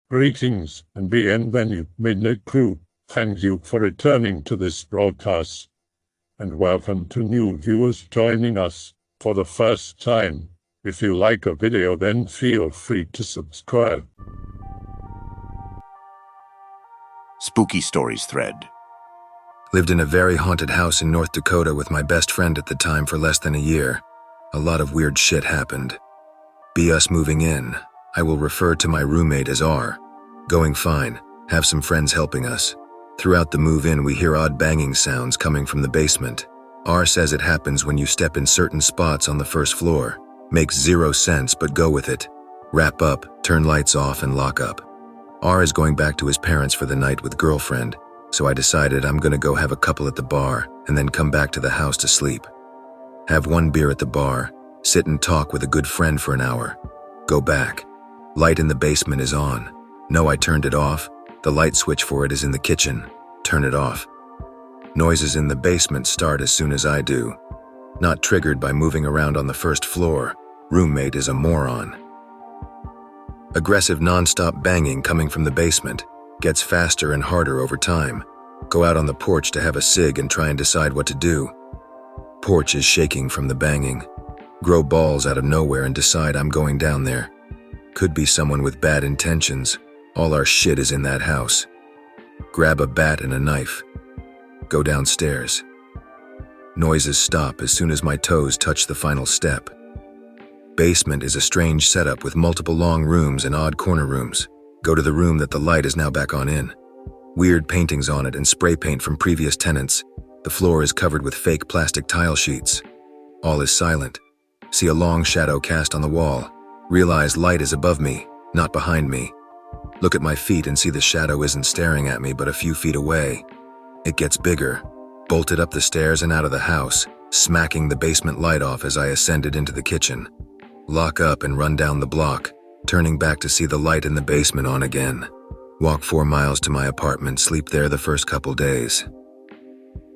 Greetings and bienvenue, Midnight Crew. Thank you for returning to this broadcast, and welcome to new viewers joining us for the first time. If you like a video, then feel free to subscribe. Spooky Stories thread. Lived in a very haunted house in North Dakota with my best friend at the time for less than a year. A lot of weird shit happened. Be us moving in. I will refer to my roommate as R. Going fine. Have some friends helping us. Throughout the move-in, we hear odd banging sounds coming from the basement. R says it happens when you step in certain spots on the first floor. Makes zero sense, but go with it. Wrap up, turn lights off, and lock up. R is going back to his parents for the night with girlfriend, so I decided I'm gonna go have a couple at the bar and then come back to the house to sleep. Have one beer at the bar, sit and talk with a good friend for an hour. Go back. Light in the basement is on. No, I turned it off. The light switch for it is in the kitchen. Turn it off. Noises in the basement start as soon as I do. Not triggered by moving around on the first floor. Roommate is a moron. Aggressive non-stop banging coming from the basement. Gets faster and harder over time. Go out on the porch to have a cig and try and decide what to do. Porch is shaking from the banging. Grow balls out of nowhere and decide I'm going down there. Could be someone with bad intentions. All our shit is in that house. Grab a bat and a knife. Go downstairs. Noises stop as soon as my toes touch the final step. Basement is a strange setup with multiple long rooms and odd corner rooms. Go to the room that the light is now back on in. Weird paintings on it and spray paint from previous tenants. The floor is covered with fake plastic tile sheets. All is silent. See a long shadow cast on the wall. Realize light is above me, not behind me. Look at my feet and see the shadow isn't staring at me but a few feet away. It gets bigger. Bolted up the stairs and out of the house, smacking the basement light off as I ascended into the kitchen. Lock up and run down the block, turning back to see the light in the basement on again. Walk 4 miles to my apartment, sleep there the first couple days.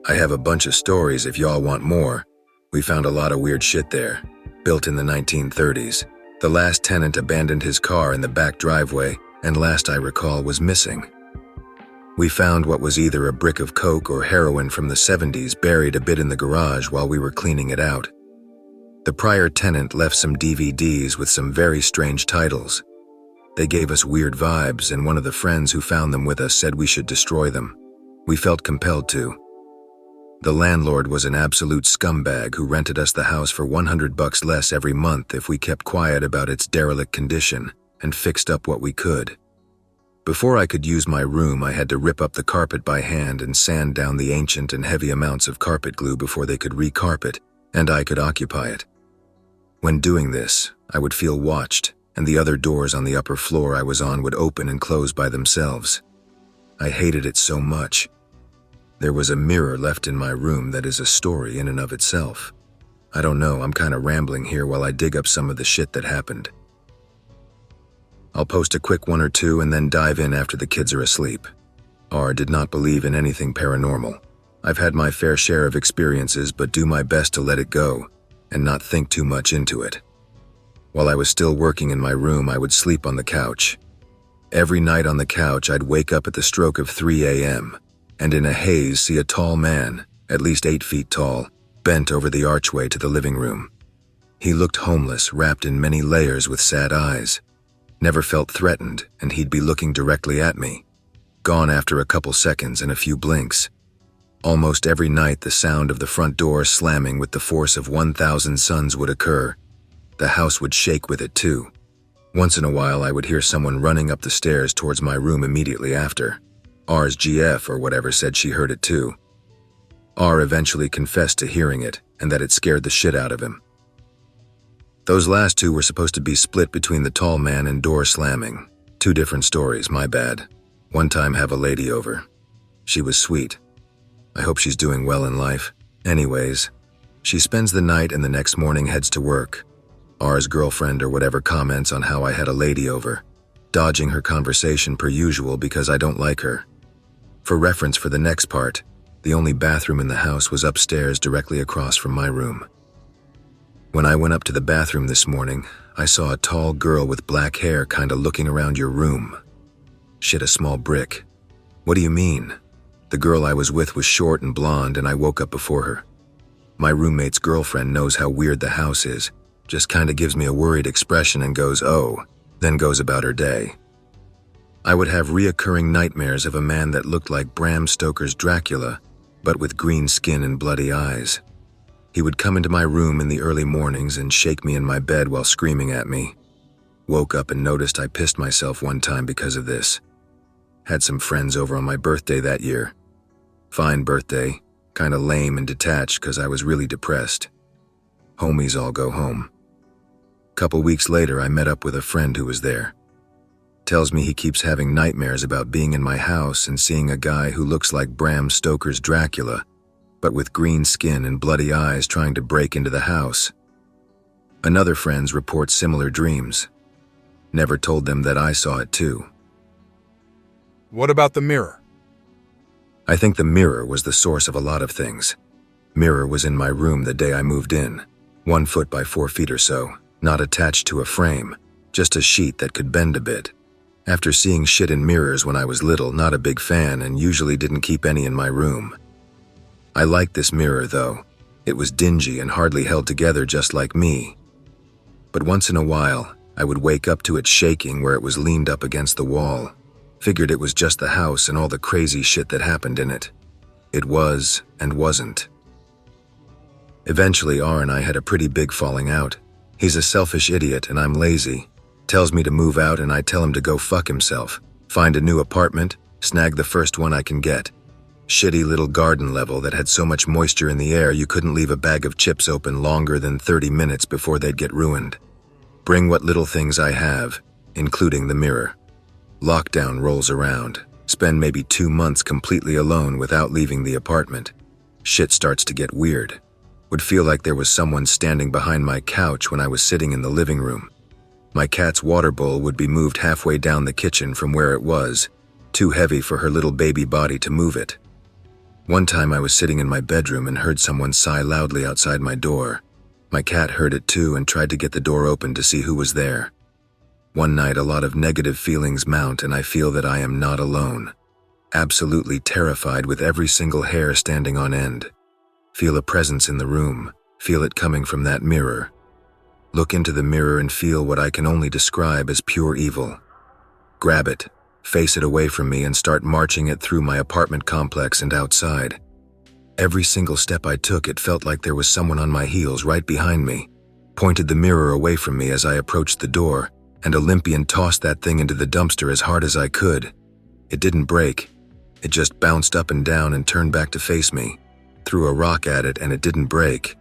I have a bunch of stories if y'all want more. We found a lot of weird shit there. Built in the 1930s. The last tenant abandoned his car in the back driveway, and last I recall was missing. We found what was either a brick of coke or heroin from the 70s buried a bit in the garage while we were cleaning it out. The prior tenant left some DVDs with some very strange titles. They gave us weird vibes, and one of the friends who found them with us said we should destroy them. We felt compelled to. The landlord was an absolute scumbag who rented us the house for $100 less every month if we kept quiet about its derelict condition and fixed up what we could. Before I could use my room, I had to rip up the carpet by hand and sand down the ancient and heavy amounts of carpet glue before they could recarpet, and I could occupy it. When doing this, I would feel watched, and the other doors on the upper floor I was on would open and close by themselves. I hated it so much. There was a mirror left in my room that is a story in and of itself. I don't know, I'm kinda rambling here while I dig up some of the shit that happened. I'll post a quick one or two and then dive in after the kids are asleep. R did not believe in anything paranormal. I've had my fair share of experiences, but do my best to let it go and not think too much into it. While I was still working in my room, I would sleep on the couch. Every night on the couch, I'd wake up at the stroke of 3 a.m. and in a haze see a tall man, at least 8 feet tall, bent over the archway to the living room. He looked homeless, wrapped in many layers with sad eyes. Never felt threatened, and he'd be looking directly at me. Gone after a couple seconds and a few blinks. Almost every night the sound of the front door slamming with the force of 1,000 suns would occur. The house would shake with it too. Once in a while I would hear someone running up the stairs towards my room immediately after. R's GF or whatever said she heard it too. R eventually confessed to hearing it and that it scared the shit out of him. Those last two were supposed to be split between the tall man and door slamming. 2 different stories, my bad. One time have a lady over. She was sweet. I hope she's doing well in life. Anyways, she spends the night and the next morning heads to work. R's girlfriend or whatever comments on how I had a lady over, dodging her conversation per usual because I don't like her. For reference for the next part, the only bathroom in the house was upstairs directly across from my room. When I went up to the bathroom this morning, I saw a tall girl with black hair kinda looking around your room. Shit, a small brick. What do you mean? The girl I was with was short and blonde, and I woke up before her. My roommate's girlfriend knows how weird the house is, just kinda gives me a worried expression and goes, "Oh," then goes about her day. I would have reoccurring nightmares of a man that looked like Bram Stoker's Dracula, but with green skin and bloody eyes. He would come into my room in the early mornings and shake me in my bed while screaming at me. Woke up and noticed I pissed myself one time because of this. Had some friends over on my birthday that year. Fine birthday, kinda lame and detached cause I was really depressed. Homies all go home. Couple weeks later, I met up with a friend who was there. Tells me he keeps having nightmares about being in my house and seeing a guy who looks like Bram Stoker's Dracula, but with green skin and bloody eyes trying to break into the house. Another friend reports similar dreams. Never told them that I saw it too. What about the mirror? I think the mirror was the source of a lot of things. Mirror was in my room the day I moved in, 1 foot by 4 feet or so, not attached to a frame, just a sheet that could bend a bit. After seeing shit in mirrors when I was little, not a big fan and usually didn't keep any in my room. I liked this mirror though. It was dingy and hardly held together just like me. But once in a while, I would wake up to it shaking where it was leaned up against the wall. Figured it was just the house and all the crazy shit that happened in it. It was and wasn't. Eventually, R and I had a pretty big falling out. He's a selfish idiot and I'm lazy. Tells me to move out and I tell him to go fuck himself. Find a new apartment, snag the first one I can get. Shitty little garden level that had so much moisture in the air you couldn't leave a bag of chips open longer than 30 minutes before they'd get ruined. Bring what little things I have, including the mirror. Lockdown rolls around. Spend maybe 2 months completely alone without leaving the apartment. Shit starts to get weird. Would feel like there was someone standing behind my couch when I was sitting in the living room. My cat's water bowl would be moved halfway down the kitchen from where it was, too heavy for her little baby body to move it. One time I was sitting in my bedroom and heard someone sigh loudly outside my door. My cat heard it too and tried to get the door open to see who was there. One night a lot of negative feelings mount and I feel that I am not alone. Absolutely terrified with every single hair standing on end. Feel a presence in the room, feel it coming from that mirror. Look into the mirror and feel what I can only describe as pure evil. Grab it, face it away from me and start marching it through my apartment complex and outside. Every single step I took, it felt like there was someone on my heels right behind me. Pointed the mirror away from me as I approached the door, and Olympian tossed that thing into the dumpster as hard as I could. It didn't break. It just bounced up and down and turned back to face me. Threw a rock at it and it didn't break.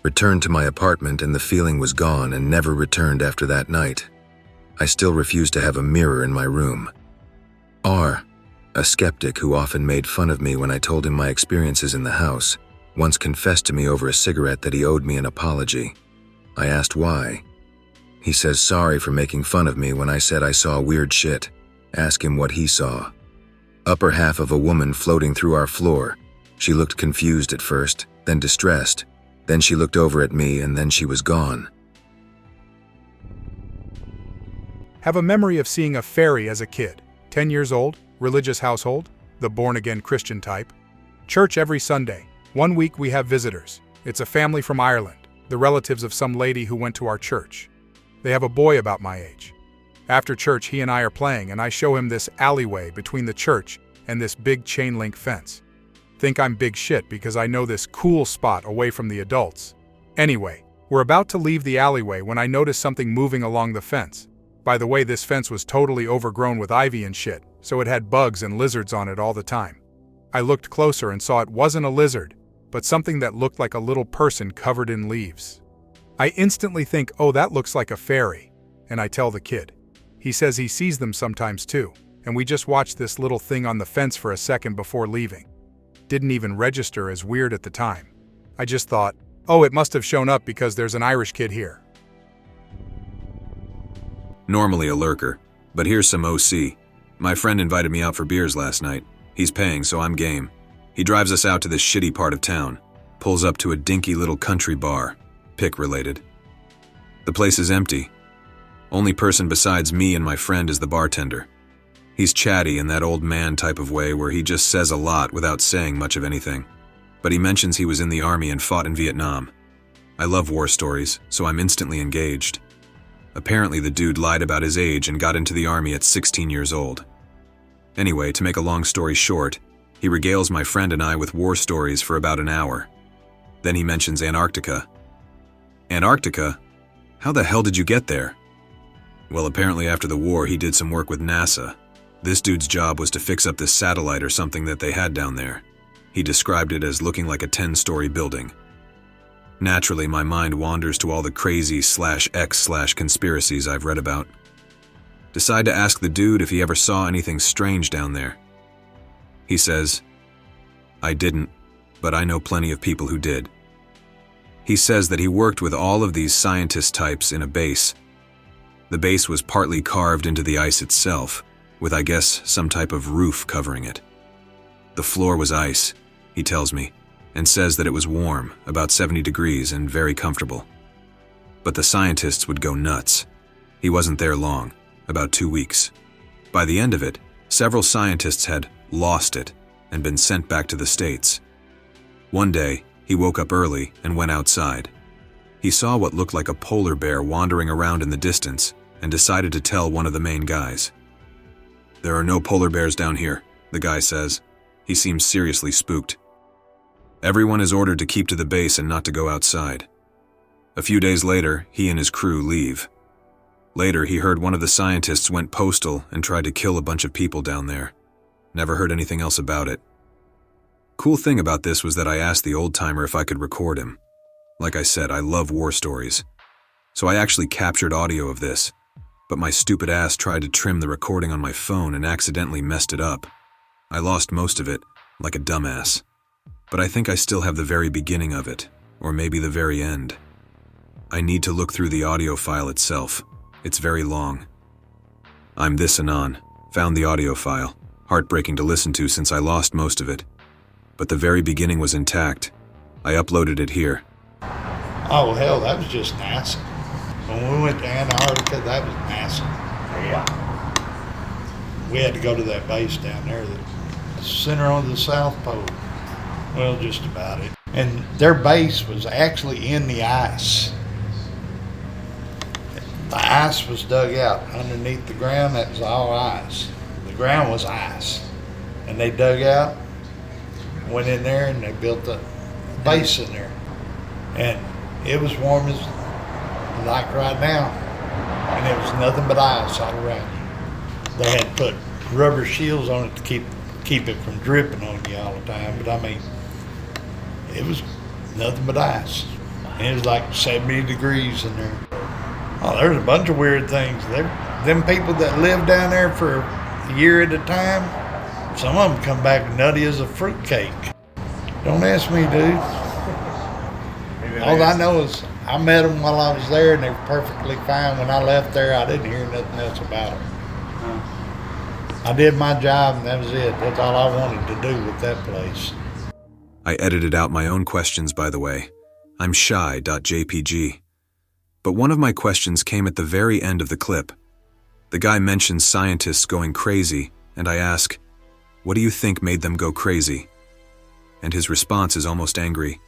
Returned to my apartment and the feeling was gone and never returned after that night. I still refuse to have a mirror in my room. R, a skeptic who often made fun of me when I told him my experiences in the house, once confessed to me over a cigarette that he owed me an apology. I asked why. He says sorry for making fun of me when I said I saw weird shit. Ask him what he saw. Upper half of a woman floating through our floor. She looked confused at first, then distressed. Then she looked over at me and then she was gone. Have a memory of seeing a fairy as a kid. 10 years old, religious household, the born-again Christian type. Church every Sunday. 1 week we have visitors. It's a family from Ireland, the relatives of some lady who went to our church. They have a boy about my age. After church, he and I are playing, and I show him this alleyway between the church and this big chain-link fence. Think I'm big shit because I know this cool spot away from the adults. Anyway, we're about to leave the alleyway when I notice something moving along the fence. By the way, this fence was totally overgrown with ivy and shit, so it had bugs and lizards on it all the time. I looked closer and saw it wasn't a lizard, but something that looked like a little person covered in leaves. I instantly think, oh, that looks like a fairy, and I tell the kid. He says he sees them sometimes too, and we just watched this little thing on the fence for a second before leaving. Didn't even register as weird at the time. I just thought, oh, it must have shown up because there's an Irish kid here. Normally a lurker, but here's some OC. My friend invited me out for beers last night. He's paying, so I'm game. He drives us out to this shitty part of town. Pulls up to a dinky little country bar. Pick related. The place is empty. Only person besides me and my friend is the bartender. He's chatty in that old man type of way where he just says a lot without saying much of anything. But he mentions he was in the army and fought in Vietnam. I love war stories, so I'm instantly engaged. Apparently the dude lied about his age and got into the army at 16 years old. Anyway, to make a long story short, he regales my friend and I with war stories for about an hour. Then he mentions Antarctica. Antarctica? How the hell did you get there? Well, apparently after the war he did some work with NASA. This dude's job was to fix up this satellite or something that they had down there. He described it as looking like a 10-story building. Naturally, my mind wanders to all the crazy /X/conspiracies I've read about. Decide to ask the dude if he ever saw anything strange down there. He says, I didn't, but I know plenty of people who did. He says that he worked with all of these scientist types in a base. The base was partly carved into the ice itself, with I guess some type of roof covering it. The floor was ice, he tells me, and says that it was warm, about 70 degrees and very comfortable. But the scientists would go nuts. He wasn't there long, about 2 weeks. By the end of it, several scientists had lost it and been sent back to the States. One day, he woke up early and went outside. He saw what looked like a polar bear wandering around in the distance and decided to tell one of the main guys. There are no polar bears down here, the guy says. He seems seriously spooked. Everyone is ordered to keep to the base and not to go outside. A few days later, he and his crew leave. Later, he heard one of the scientists went postal and tried to kill a bunch of people down there. Never heard anything else about it. Cool thing about this was that I asked the old-timer if I could record him. Like I said, I love war stories. So I actually captured audio of this, but my stupid ass tried to trim the recording on my phone and accidentally messed it up. I lost most of it, like a dumbass. But I think I still have the very beginning of it, or maybe the very end. I need to look through the audio file itself. It's very long. I'm this anon. Found the audio file. Heartbreaking to listen to since I lost most of it. But the very beginning was intact. I uploaded it here. Oh, hell, that was just NASA. When we went to Antarctica, that was NASA. Yeah. We had to go to that base down there, the center of the South Pole. Well, just about it. And their base was actually in the ice. The ice was dug out underneath the ground. That was all ice. The ground was ice. And they dug out, went in there, and they built a base in there. And it was warm as like right now. And it was nothing but ice all around you. They had put rubber shields on it to keep it from dripping on you all the time. But I mean, it was nothing but ice. And it was like 70 degrees in there. Oh, there's a bunch of weird things. Them people that live down there for a year at a time, some of them come back nutty as a fruitcake. Don't ask me, dude. All I know is I met them while I was there and they were perfectly fine. When I left there, I didn't hear nothing else about them. I did my job and that was it. That's all I wanted to do with that place. I edited out my own questions, by the way. I'm shy.jpg. But one of my questions came at the very end of the clip. The guy mentions scientists going crazy, and I ask, what do you think made them go crazy? And his response is almost angry.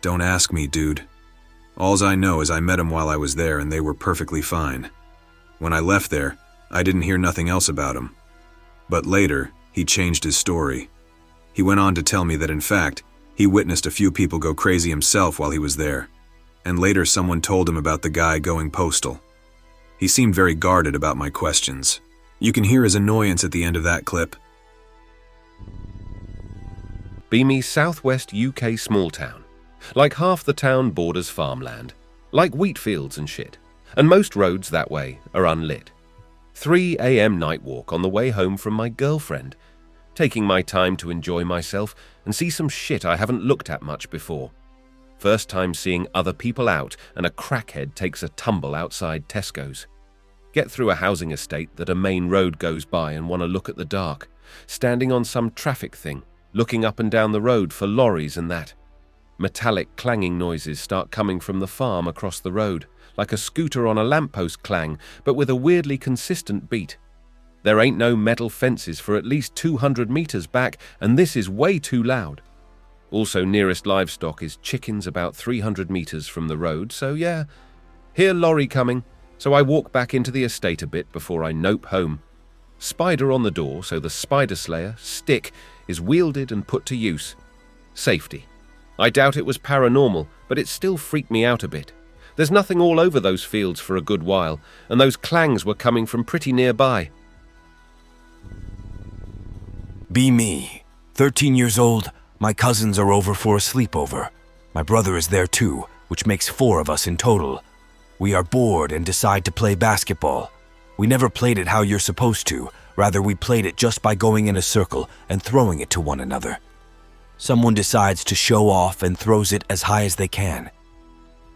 Don't ask me, dude. Alls I know is I met them while I was there and they were perfectly fine. When I left there, I didn't hear nothing else about him. But later, he changed his story. He went on to tell me that in fact, he witnessed a few people go crazy himself while he was there. And later someone told him about the guy going postal. He seemed very guarded about my questions. You can hear his annoyance at the end of that clip. Beamy southwest UK small town. Like half the town borders farmland. Like Wheatfields and shit. And most roads that way are unlit. 3 a.m. night walk on the way home from my girlfriend. Taking my time to enjoy myself and see some shit I haven't looked at much before. First time seeing other people out and a crackhead takes a tumble outside Tesco's. Get through a housing estate that a main road goes by and want to look at the dark. Standing on some traffic thing, looking up and down the road for lorries and that. Metallic clanging noises start coming from the farm across the road, like a scooter on a lamppost clang, but with a weirdly consistent beat. There ain't no metal fences for at least 200 meters back, and this is way too loud. Also, nearest livestock is chickens about 300 meters from the road, so yeah. Hear lorry coming, so I walk back into the estate a bit before I nope home. Spider on the door, so the spider slayer, stick, is wielded and put to use. Safety. I doubt it was paranormal, but it still freaked me out a bit. There's nothing all over those fields for a good while, and those clangs were coming from pretty nearby. Be me. 13 years old, my cousins are over for a sleepover. My brother is there too, which makes 4 of us in total. We are bored and decide to play basketball. We never played it how you're supposed to. Rather, we played it just by going in a circle and throwing it to one another. Someone decides to show off and throws it as high as they can.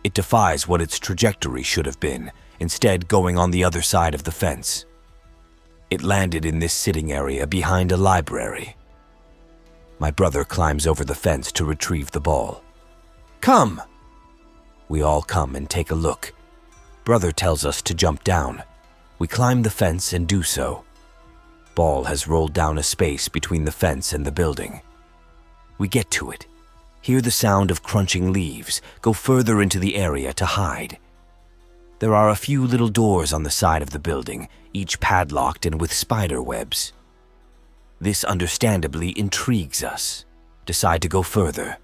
It defies what its trajectory should have been, instead going on the other side of the fence. It landed in this sitting area behind a library. My brother climbs over the fence to retrieve the ball. Come! We all come and take a look. Brother tells us to jump down. We climb the fence and do so. Ball has rolled down a space between the fence and the building. We get to it, hear the sound of crunching leaves, go further into the area to hide. There are a few little doors on the side of the building, each padlocked and with spider webs. This understandably intrigues us. Decide to go further.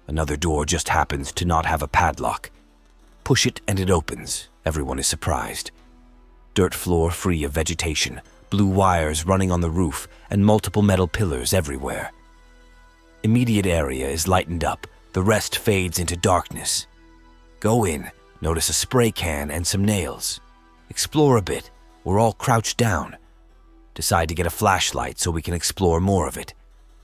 Another door just happens to not have a padlock. Push it and it opens. Everyone is surprised. Dirt floor free of vegetation, blue wires running on the roof, and multiple metal pillars everywhere. Immediate area is lightened up. The rest fades into darkness. Go in. Notice a spray can and some nails. Explore a bit. We're all crouched down. Decide to get a flashlight so we can explore more of it.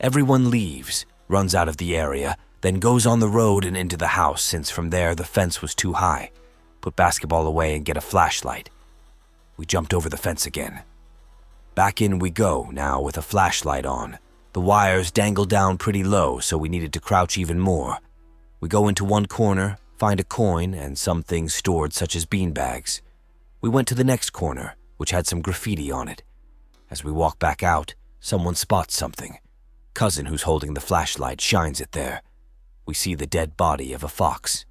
Everyone leaves, runs out of the area, then goes on the road and into the house since from there the fence was too high. Put basketball away and get a flashlight. We jumped over the fence again. Back in we go now with a flashlight on. The wires dangle down pretty low, so we needed to crouch even more. We go into one corner, find a coin and some things stored such as beanbags. We went to the next corner, which had some graffiti on it. As we walk back out, someone spots something. Cousin who's holding the flashlight shines it there. We see the dead body of a fox.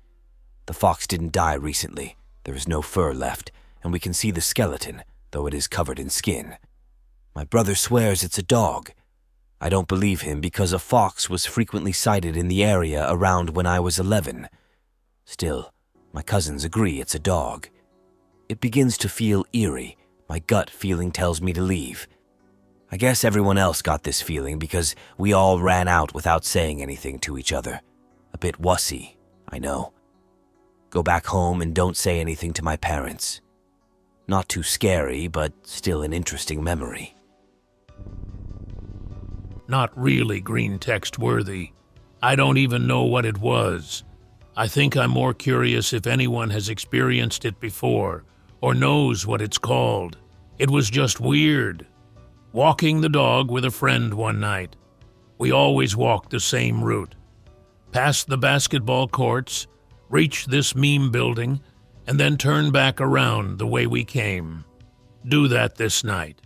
The fox didn't die recently. There is no fur left, and we can see the skeleton, though it is covered in skin. My brother swears it's a dog. I don't believe him because a fox was frequently sighted in the area around when I was 11. Still, my cousins agree it's a dog. It begins to feel eerie. My gut feeling tells me to leave. I guess everyone else got this feeling because we all ran out without saying anything to each other. A bit wussy, I know. Go back home and don't say anything to my parents. Not too scary, but still an interesting memory. Not really Greentext worthy. I don't even know what it was. I think I'm more curious if anyone has experienced it before or knows what it's called. It was just weird. Walking the dog with a friend one night. We always walked the same route. Past the basketball courts, reach this meme building, and then turn back around the way we came. Do that this night.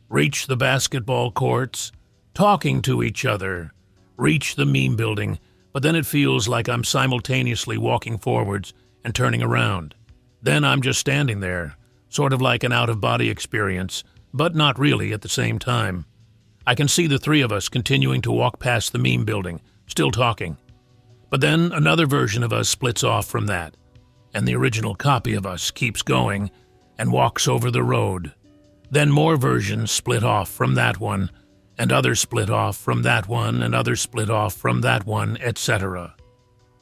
Reach the basketball courts, talking to each other. Reach the meme building, but then it feels like I'm simultaneously walking forwards and turning around. Then I'm just standing there, sort of like an out-of-body experience, but not really at the same time. I can see the 3 of us continuing to walk past the meme building, still talking. But then another version of us splits off from that, and the original copy of us keeps going and walks over the road. Then more versions split off from that one, and others split off from that one, and others split off from that one, etc.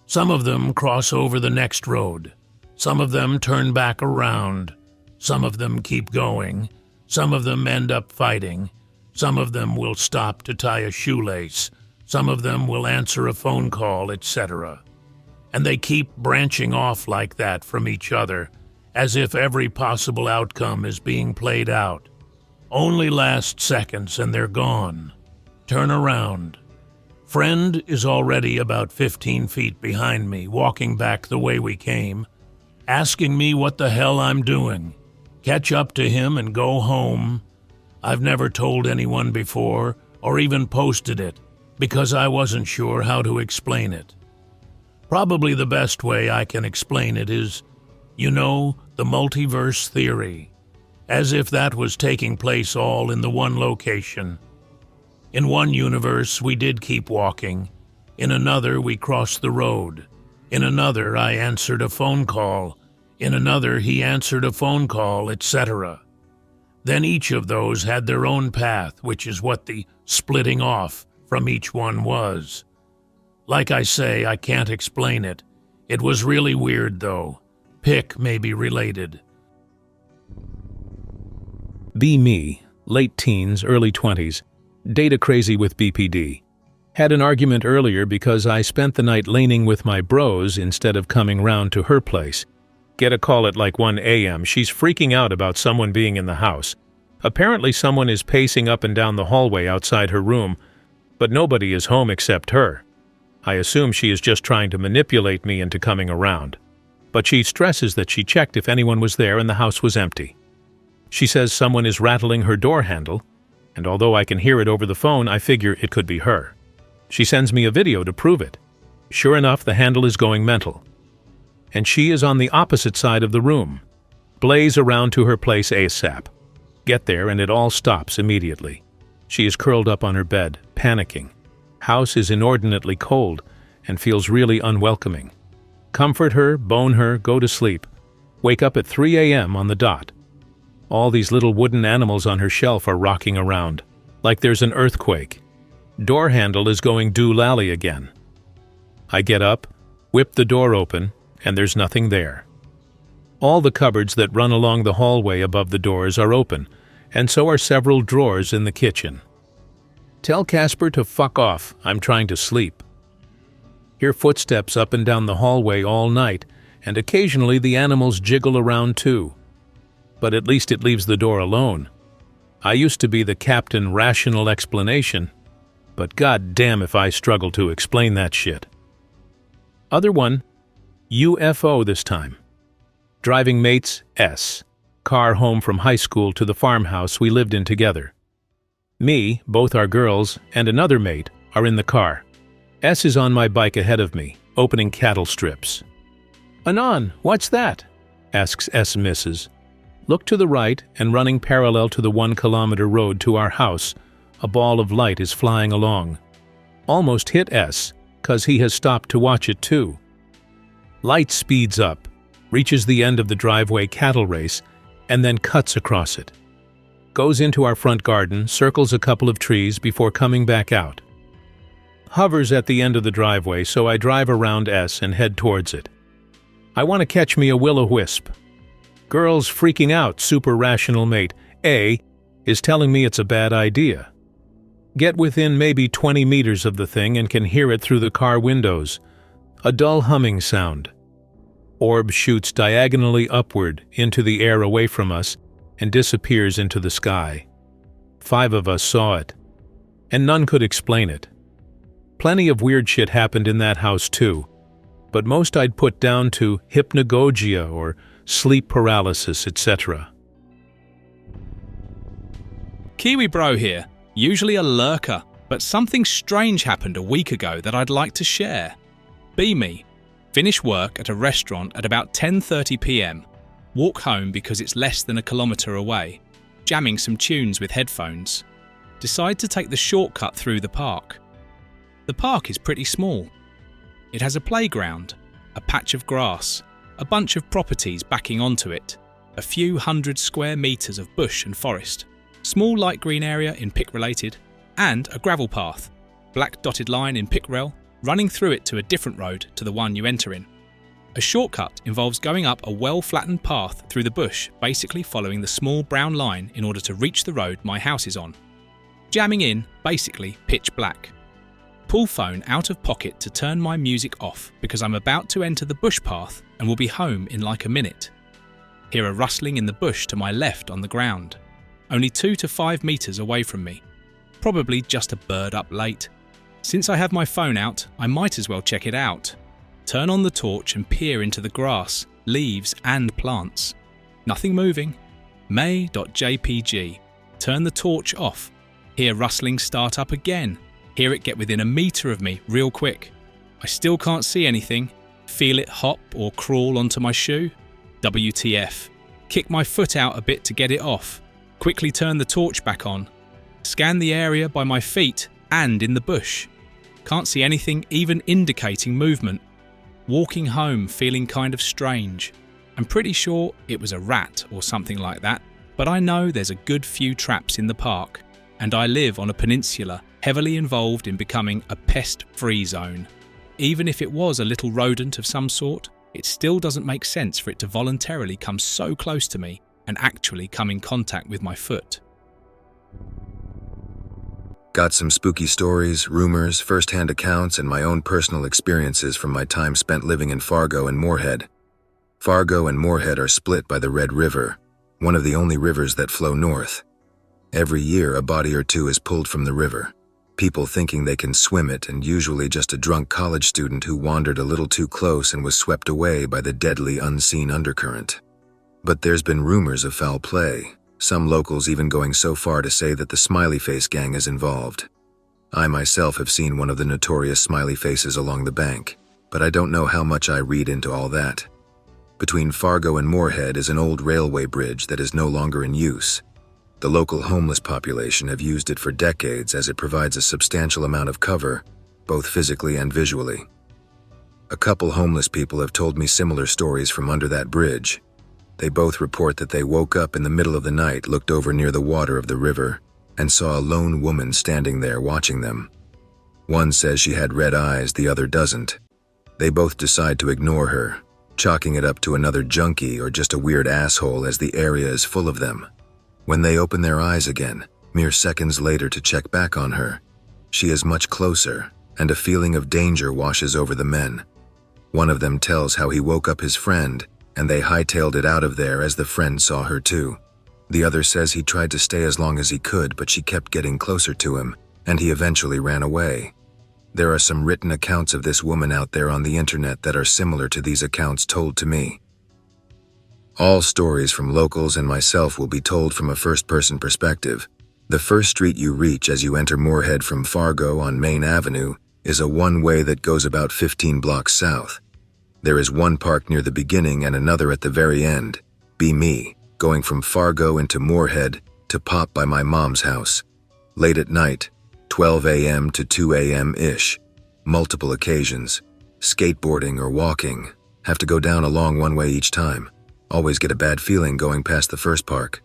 Some of them cross over the next road. Some of them turn back around. Some of them keep going. Some of them end up fighting. Some of them will stop to tie a shoelace. Some of them will answer a phone call, etc. And they keep branching off like that from each other, as if every possible outcome is being played out. Only last seconds and they're gone. Turn around. Friend is already about 15 feet behind me, walking back the way we came, asking me what the hell I'm doing. Catch up to him and go home. I've never told anyone before or even posted it because I wasn't sure how to explain it. Probably the best way I can explain it is, the multiverse theory, as if that was taking place all in the one location. In one universe, we did keep walking. In another, we crossed the road. In another, I answered a phone call. In another, he answered a phone call, etc. Then each of those had their own path, which is what the splitting off from each one was. Like I say, I can't explain it. It was really weird, though. Pick may be related. Be me, late teens, early 20s, data crazy with BPD. Had an argument earlier because I spent the night laning with my bros instead of coming round to her place. Get a call at like 1 a.m. She's freaking out about someone being in the house. Apparently someone is pacing up and down the hallway outside her room, but nobody is home except her. I assume she is just trying to manipulate me into coming around. But she stresses that she checked if anyone was there and the house was empty. She says someone is rattling her door handle, and although I can hear it over the phone, I figure it could be her. She sends me a video to prove it. Sure enough, the handle is going mental. And she is on the opposite side of the room. Blaze around to her place ASAP. Get there and it all stops immediately. She is curled up on her bed, panicking. House is inordinately cold and feels really unwelcoming. Comfort her, bone her, go to sleep. Wake up at 3 a.m. on the dot. All these little wooden animals on her shelf are rocking around, like there's an earthquake. Door handle is going doolally again. I get up, whip the door open, and there's nothing there. All the cupboards that run along the hallway above the doors are open, and so are several drawers in the kitchen. Tell Casper to fuck off, I'm trying to sleep. Hear footsteps up and down the hallway all night, and occasionally the animals jiggle around too. But at least it leaves the door alone. I used to be the Captain Rational Explanation, but god damn if I struggle to explain that shit. Other one, UFO this time. Driving mates S. Car home from high school to the farmhouse we lived in together. Me, both our girls, and another mate are in the car. S is on my bike ahead of me, opening cattle strips. "Anon, what's that?" asks S. Mrs. Look to the right, and running parallel to the 1-kilometer road to our house, a ball of light is flying along. Almost hit S, 'cause he has stopped to watch it too. Light speeds up, reaches the end of the driveway cattle race, and then cuts across it. Goes into our front garden, circles a couple of trees before coming back out. Hovers at the end of the driveway, so I drive around S and head towards it. I want to catch me a will-o-wisp. Girl's freaking out, super rational mate A is telling me it's a bad idea. Get within maybe 20 meters of the thing and can hear it through the car windows. A dull humming sound. Orb shoots diagonally upward into the air away from us and disappears into the sky. 5 of us saw it, and none could explain it. Plenty of weird shit happened in that house too, but most I'd put down to hypnagogia or sleep paralysis, etc. Kiwi Bro here, usually a lurker, but something strange happened a week ago that I'd like to share. Be me. Finish work at a restaurant at about 10:30 p.m. Walk home because it's less than a kilometre away, jamming some tunes with headphones. Decide to take the shortcut through the park. The park is pretty small. It has a playground, a patch of grass, a bunch of properties backing onto it, a few hundred square metres of bush and forest, small light green area in pick-related, and a gravel path, black dotted line in pick-rel, running through it to a different road to the one you enter in. A shortcut involves going up a well-flattened path through the bush, basically following the small brown line in order to reach the road my house is on. Jamming in, basically pitch black. Pull phone out of pocket to turn my music off because I'm about to enter the bush path and will be home in like a minute. Hear a rustling in the bush to my left on the ground, only 2 to 5 metres away from me. Probably just a bird up late. Since I have my phone out, I might as well check it out. Turn on the torch and peer into the grass, leaves and plants. Nothing moving. May.jpg. turn the torch off, hear rustling start up again, hear it get within a metre of me real quick. I still can't see anything, feel it hop or crawl onto my shoe. WTF. Kick my foot out a bit to get it off, quickly turn the torch back on, scan the area by my feet and in the bush. Can't see anything even indicating movement. Walking home feeling kind of strange. I'm pretty sure it was a rat or something like that, but I know there's a good few traps in the park, and I live on a peninsula heavily involved in becoming a pest-free zone. Even if it was a little rodent of some sort, it still doesn't make sense for it to voluntarily come so close to me and actually come in contact with my foot. Got some spooky stories, rumors, first-hand accounts, and my own personal experiences from my time spent living in Fargo and Moorhead. Fargo and Moorhead are split by the Red River, one of the only rivers that flow north. Every year, a body or two is pulled from the river, people thinking they can swim it, and usually just a drunk college student who wandered a little too close and was swept away by the deadly unseen undercurrent. But there's been rumors of foul play, some locals even going so far to say that the Smiley Face gang is involved. I myself have seen one of the notorious smiley faces along the bank, but I don't know how much I read into all that. Between Fargo and Moorhead is an old railway bridge that is no longer in use. The local homeless population have used it for decades as it provides a substantial amount of cover, both physically and visually. A couple homeless people have told me similar stories from under that bridge. They both report that they woke up in the middle of the night, looked over near the water of the river, and saw a lone woman standing there watching them. One says she had red eyes, the other doesn't. They both decide to ignore her, chalking it up to another junkie or just a weird asshole as the area is full of them. When they open their eyes again, mere seconds later to check back on her, she is much closer, and a feeling of danger washes over the men. One of them tells how he woke up his friend, and they hightailed it out of there as the friend saw her too. The other says he tried to stay as long as he could, but she kept getting closer to him, and he eventually ran away. There are some written accounts of this woman out there on the internet that are similar to these accounts told to me. All stories from locals and myself will be told from a first-person perspective. The first street you reach as you enter Moorhead from Fargo on Main Avenue is a one-way that goes about 15 blocks south. There is one park near the beginning and another at the very end. Be me, going from Fargo into Moorhead to pop by my mom's house. Late at night, 12 a.m. to 2 a.m.-ish. Multiple occasions. Skateboarding or walking. Have to go down a long one-way each time. Always get a bad feeling going past the first park.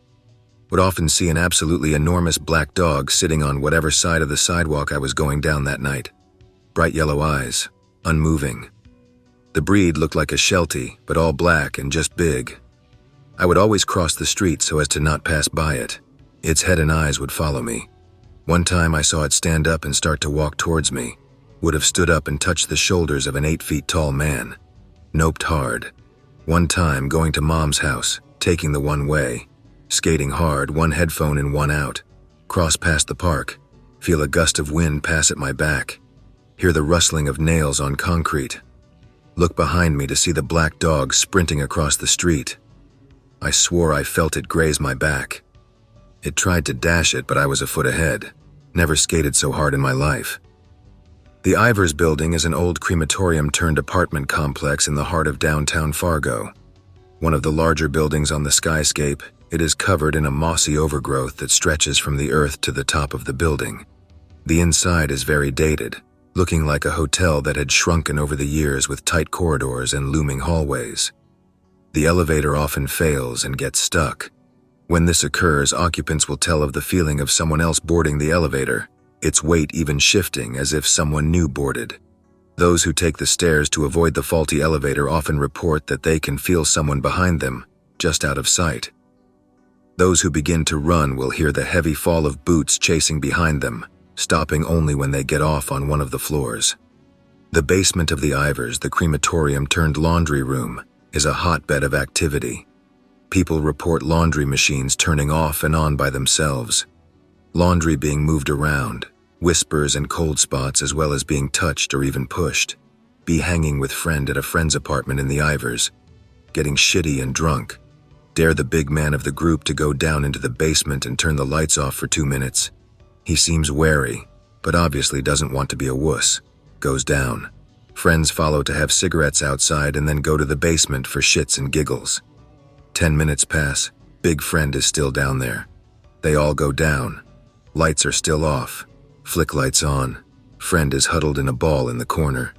Would often see an absolutely enormous black dog sitting on whatever side of the sidewalk I was going down that night. Bright yellow eyes. Unmoving. The breed looked like a Sheltie, but all black and just big. I would always cross the street so as to not pass by it. Its head and eyes would follow me. One time I saw it stand up and start to walk towards me. Would have stood up and touched the shoulders of an 8 feet tall man. Noped hard. One time going to Mom's house, taking the one way. Skating hard, one headphone in, one out. Cross past the park. Feel a gust of wind pass at my back. Hear the rustling of nails on concrete. Look behind me to see the black dog sprinting across the street. I swore I felt it graze my back. It tried to dash it, but I was a foot ahead. Never skated so hard in my life. The Ivers Building is an old crematorium-turned-apartment complex in the heart of downtown Fargo. One of the larger buildings on the skyscape, it is covered in a mossy overgrowth that stretches from the earth to the top of the building. The inside is very dated, looking like a hotel that had shrunken over the years with tight corridors and looming hallways. The elevator often fails and gets stuck. When this occurs, occupants will tell of the feeling of someone else boarding the elevator, its weight even shifting as if someone new boarded. Those who take the stairs to avoid the faulty elevator often report that they can feel someone behind them, just out of sight. Those who begin to run will hear the heavy fall of boots chasing behind them, stopping only when they get off on one of the floors. The basement of the Ivers, the crematorium-turned-laundry room, is a hotbed of activity. People report laundry machines turning off and on by themselves, laundry being moved around, whispers and cold spots as well as being touched or even pushed, be hanging with friend at a friend's apartment in the Ivers, getting shitty and drunk, Dare the big man of the group to go down into the basement and turn the lights off for 2 minutes. He seems wary, but obviously doesn't want to be a wuss. Goes down. Friends follow to have cigarettes outside and then go to the basement for shits and giggles. 10 minutes pass. Big friend is still down there. They all go down. Lights are still off. Flick lights on. Friend is huddled in a ball in the corner.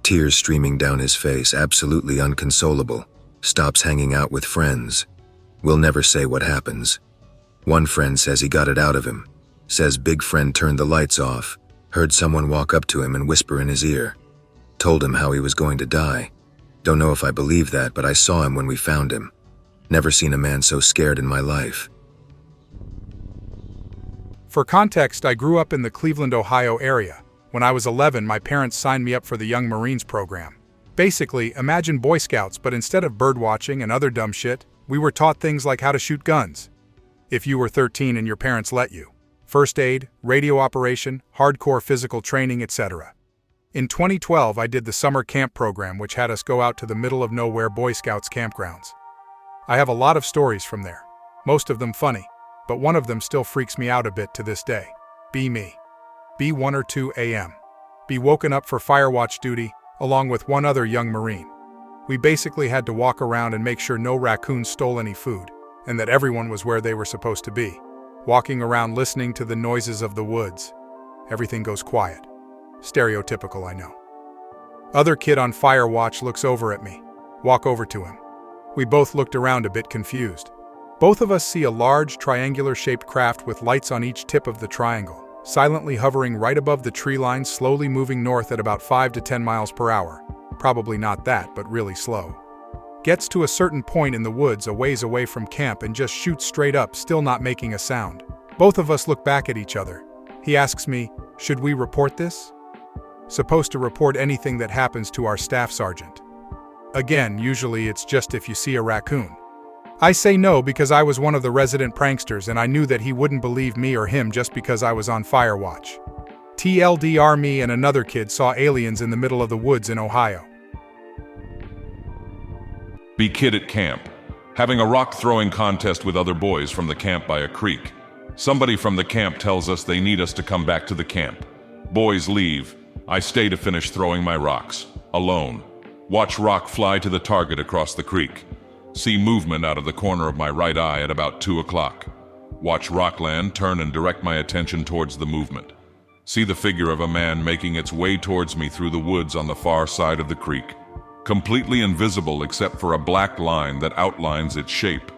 Tears streaming down his face, absolutely unconsolable. Stops hanging out with friends. We'll never say what happens. One friend says he got it out of him. Says big friend turned the lights off. Heard someone walk up to him and whisper in his ear. Told him how he was going to die. Don't know if I believe that, but I saw him when we found him. Never seen a man so scared in my life. For context, I grew up in the Cleveland, Ohio area. When I was 11, my parents signed me up for the Young Marines program. Basically, imagine Boy Scouts, but instead of birdwatching and other dumb shit, we were taught things like how to shoot guns. If you were 13 and your parents let you. First aid, radio operation, hardcore physical training, etc. In 2012, I did the summer camp program, which had us go out to the middle of nowhere Boy Scouts campgrounds. I have a lot of stories from there, most of them funny, but one of them still freaks me out a bit to this day. Be me. Be 1 or 2 a.m. Be woken up for fire watch duty, along with one other young Marine. We basically had to walk around and make sure no raccoons stole any food, and that everyone was where they were supposed to be. Walking around listening to the noises of the woods. Everything goes quiet. Stereotypical, I know. Other kid on fire watch looks over at me. Walk over to him. We both looked around a bit confused. Both of us see a large, triangular-shaped craft with lights on each tip of the triangle, silently hovering right above the tree line, slowly moving north at about 5 to 10 miles per hour. Probably not that, but really slow. Gets to a certain point in the woods a ways away from camp and just shoots straight up, still not making a sound. Both of us look back at each other. He asks me, should we report this? Supposed to report anything that happens to our staff sergeant. Again, usually it's just if you see a raccoon. I say no because I was one of the resident pranksters and I knew that he wouldn't believe me or him just because I was on fire watch. TLDR, me and another kid saw aliens in the middle of the woods in Ohio. Be kid at camp. Having a rock throwing contest with other boys from the camp by a creek. Somebody from the camp tells us they need us to come back to the camp. Boys leave. I stay to finish throwing my rocks. Alone. Watch rock fly to the target across the creek. See movement out of the corner of my right eye at about 2 o'clock. Watch rock land, turn and direct my attention towards the movement. See the figure of a man making its way towards me through the woods on the far side of the creek. Completely invisible except for a black line that outlines its shape.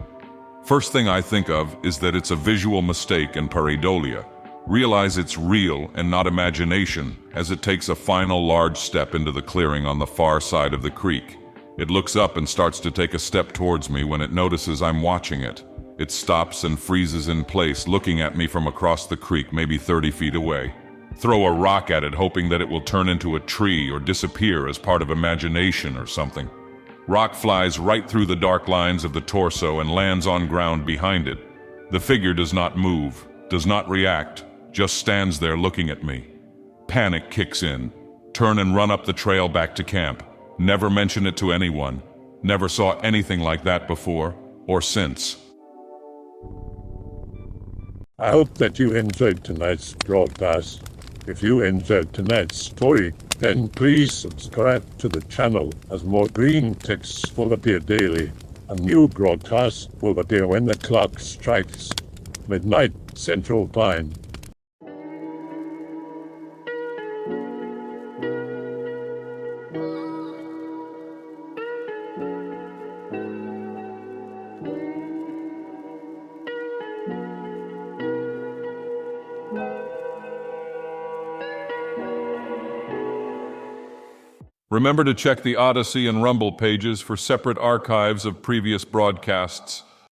First thing I think of is that it's a visual mistake and pareidolia. Realize it's real and not imagination as it takes a final large step into the clearing on the far side of the creek. It looks up and starts to take a step towards me when it notices I'm watching it. It stops and freezes in place, looking at me from across the creek, maybe 30 feet away. Throw a rock at it, hoping that it will turn into a tree or disappear as part of imagination or something. Rock flies right through the dark lines of the torso and lands on ground behind it. The figure does not move, does not react, just stands there looking at me. Panic kicks in. Turn and run up the trail back to camp. Never mention it to anyone. Never saw anything like that before or since. I hope that you enjoyed tonight's broadcast. If you enjoyed tonight's story, then please subscribe to the channel as more Greentext will appear daily. A new broadcast will appear when the clock strikes midnight Central Time. Remember to check the Odyssey and Rumble pages for separate archives of previous broadcasts.